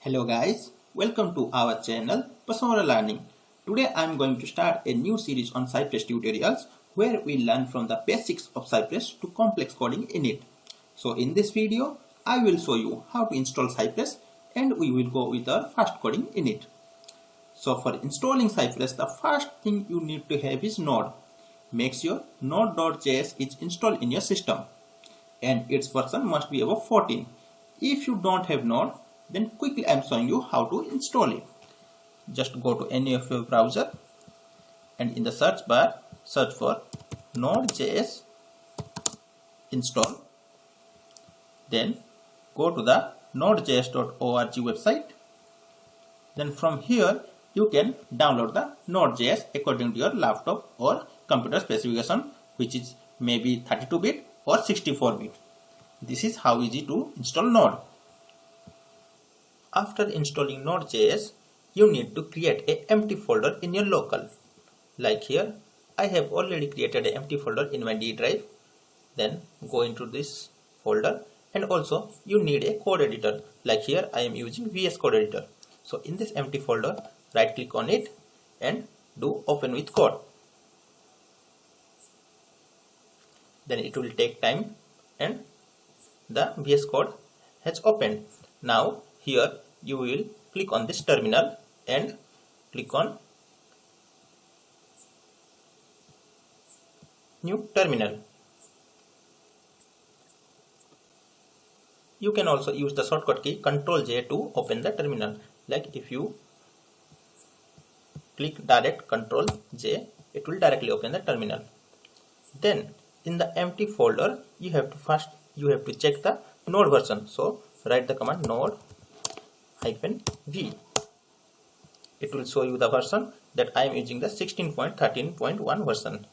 Hello guys, welcome to our channel Personal Learning. Today I am going to start a new series on Cypress tutorials where we learn from the basics of Cypress to complex coding in it. So in this video I will show you how to install Cypress and we will go with our first coding in it. So for installing Cypress, the first thing you need to have is Node. Make sure node.js is installed in your system and its version must be above 14. If you don't have Node, then quickly I am showing you how to install it. Just go to any of your browser and in the search bar search for node.js install. Then go to the nodejs.org website. Then from here you can download the Node.js according to your laptop or computer specification, which is maybe 32-bit or 64-bit. This is how easy to install Node. After installing Node.js, you need to create an empty folder in your local. Like here, I have already created an empty folder in my D drive. Then go into this folder, and also you need a code editor. Like here, I am using VS Code editor. So in this empty folder, right click on it and do open with code. Then it will take time and the VS Code has opened. Now here you will click on this terminal and click on new terminal. You can also use the shortcut key Ctrl+J to open the terminal. Like if you click direct Ctrl+J, it will directly open the terminal. Then in the empty folder you have to check the node version. So write the command node-v. It will show you the version that I am using, the 16.13.1 version.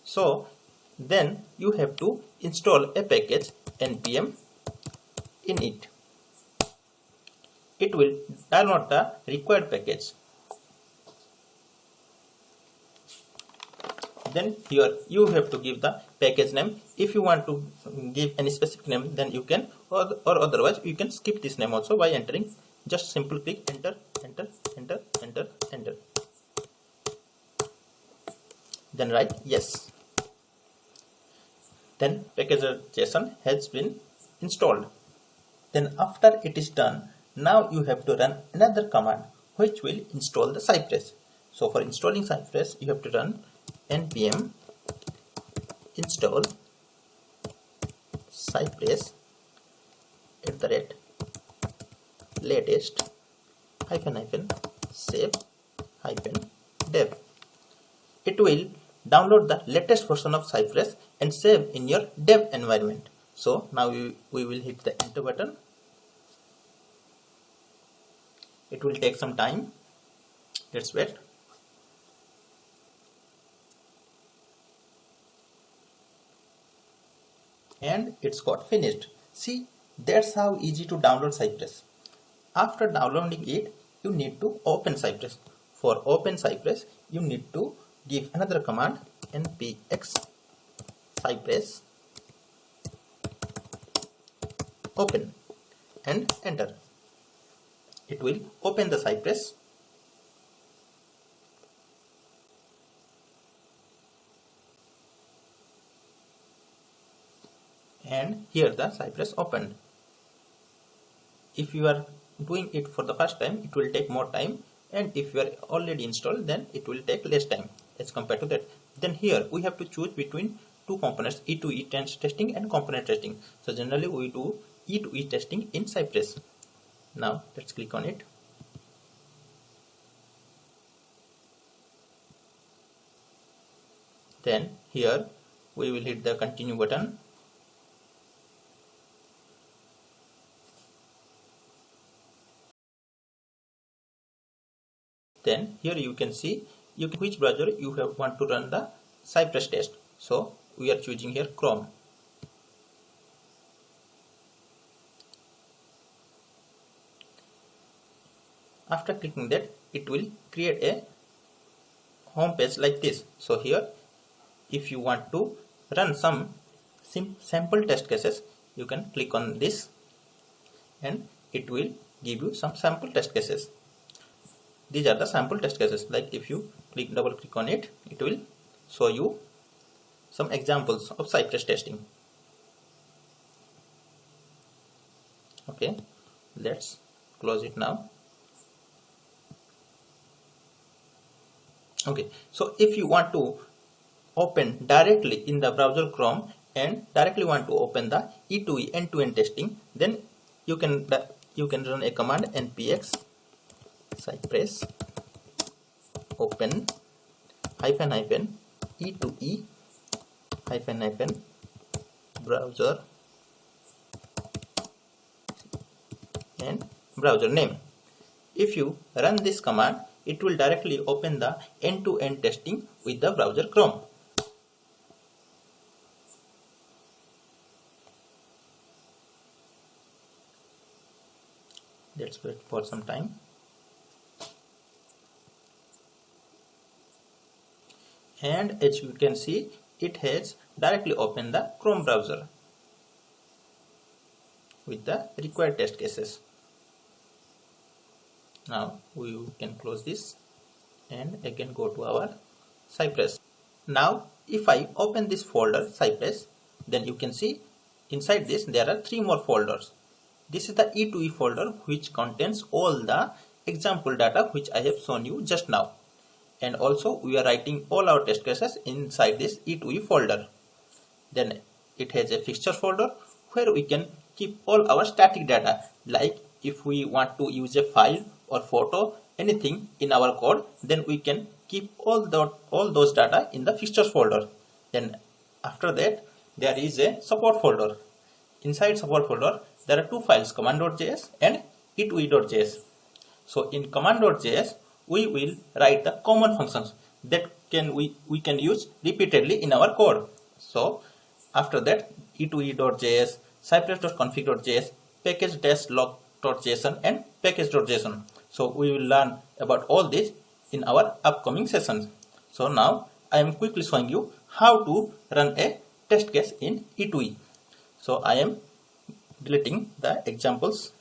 So then you have to install a package npm in it. It will download the required package. Then here you have to give the package name. If you want to give any specific name, then you can, or otherwise you can skip this name also by entering. Just simple click enter, enter, enter, enter, enter. Then write yes. Then package.json has been installed. Then after it is done, now you have to run another command which will install the Cypress. So for installing Cypress, you have to run npm install cypress @latest save dev. It will download the latest version of Cypress and save in your dev environment. So now we will hit the enter button. It will take some time. Let's wait. And it's got finished. See, that's how easy to download Cypress. After downloading it, you need to open Cypress. For open Cypress, you need to give another command npx cypress open and enter. It will open the Cypress. And here the Cypress opened. If you are doing it for the first time, it will take more time, and if you are already installed, then it will take less time as compared to that. Then here we have to choose between two components, E2E testing and component testing. So generally we do E2E testing in Cypress. Now let's click on it. Then here we will hit the continue button. Then here you can see which browser you want to run the Cypress test. So we are choosing here Chrome. After clicking that, it will create a home page like this. So here, if you want to run some sample test cases, you can click on this and it will give you some sample test cases. These are the sample test cases. Like if you double click on it, it will show you some examples of Cypress testing. Okay, let's close it now. Okay, so if you want to open directly in the browser Chrome and directly want to open the E2E end-to-end testing, then you can run a command npx cypress open E2E browser and browser name. If you run this command, it will directly open the end-to-end testing with the browser Chrome. Let's wait for some time. And as you can see, it has directly opened the Chrome browser with the required test cases. Now we can close this and again go to our Cypress. Now if I open this folder Cypress, then you can see inside this there are 3 more folders. This is the E2E folder, which contains all the example data which I have shown you just now. And also we are writing all our test cases inside this E2E folder. Then it has a fixture folder where we can keep all our static data, like if we want to use a file or photo, anything in our code, then we can keep all those data in the fixtures folder. Then after that there is a support folder. Inside support folder there are 2 files, command.js and e2e.js. So in command.js we will write the common functions that we can use repeatedly in our code. So after that e2e.js, cypress.config.js, package-log.json and package.json. So we will learn about all this in our upcoming sessions. So now I am quickly showing you how to run a test case in E2E. So I am deleting the examples.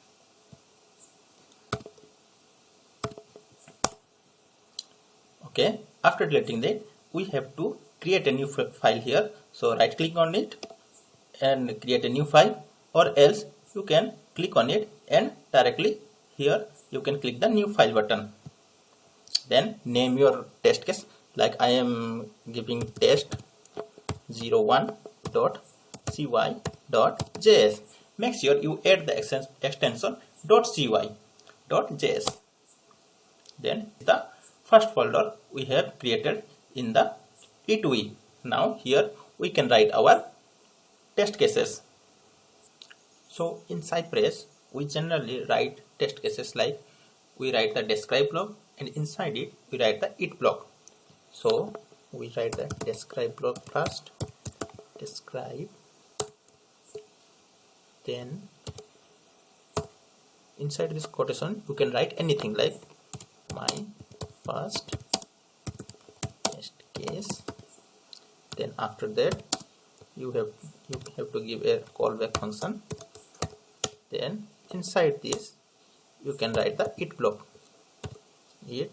Okay, after deleting that, we have to create a new file here. So right click on it and create a new file, or else you can click on it and directly here you can click the new file button. Then name your test case, like I am giving test01.cy.js. Make sure you add the extension .cy.js. Then the first folder we have created in the E2E. Now here we can write our test cases. So in Cypress we generally write test cases like we write the describe block and inside it we write the it block. So we write the describe block first, describe, then inside this quotation you can write anything like my first test case. Then after that you have to give a callback function. Then inside this you can write the it block, it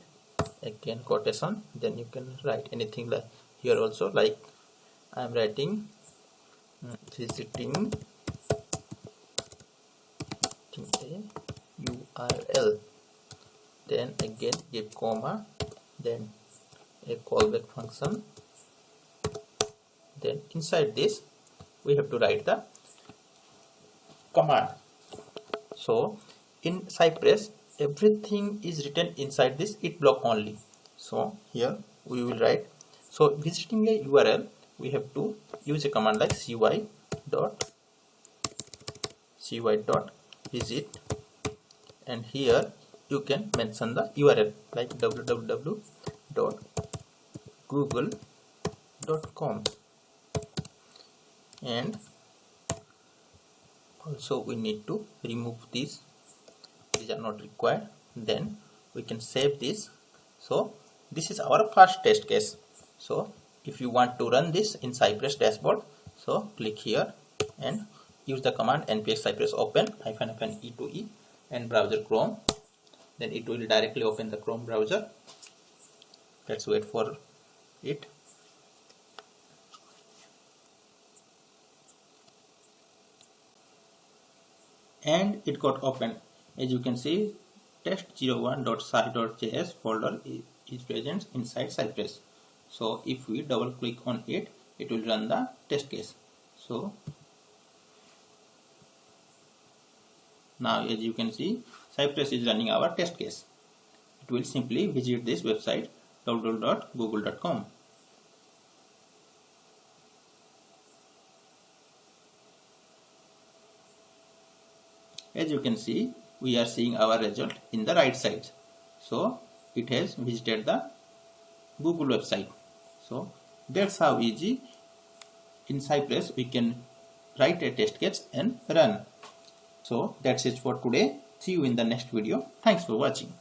again quotation. Then you can write anything like here also, like I am writing visiting a URL, then again give comma, then a callback function. Then inside this we have to write the command. So in Cypress everything is written inside this it block only. So here we will write, so visiting a URL we have to use a command like cy.visit, and here you can mention the URL like www.google.com, and also we need to remove these are not required. Then we can save this. So this is our first test case. So if you want to run this in Cypress dashboard, so click here and use the command npx cypress open -e2e and browser Chrome. Then it will directly open the Chrome browser. Let's wait for it. And it got opened. As you can see, test01.sci.js folder is present inside Cypress. So if we double click on it, it will run the test case. So now as you can see, Cypress is running our test case. It will simply visit this website www.google.com. As you can see, we are seeing our result in the right side. So it has visited the Google website. So that's how easy in Cypress we can write a test case and run. So that's it for today. See you in the next video. Thanks for watching.